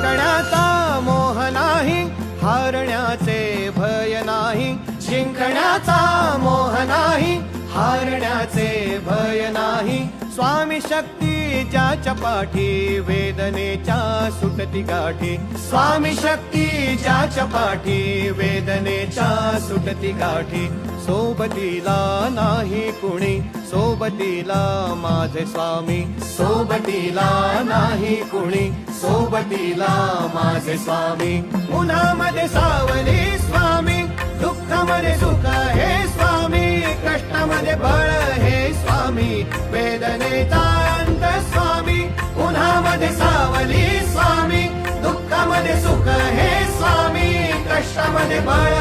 जिंकण्याचा मोह नाही, हारण्याचे भय नाही. जिंकण्याचा मोह नाही, हारण्याचे भय नाही. स्वामी शक्ती ज्याच्या पाठी, वेदनेच्या सुटती गाठी. स्वामी शक्ती ज्याच्या पाठी, वेदनेच्या सुटती गाठी. सोबतीला नाही कुणी, सोबतीला माझे स्वामी. सोबतीला नाही कुणी, सोबतीला माझे स्वामी. उन्हामध्ये सावली स्वामी, दुःखामध्ये सुख हे स्वामी. कष्टामध्ये बळ हे स्वामी, वेदनेचा अंत स्वामी. उन्हामध्ये सावली स्वामी, दुःखामध्ये सुख हे स्वामी. कष्टामध्ये बळ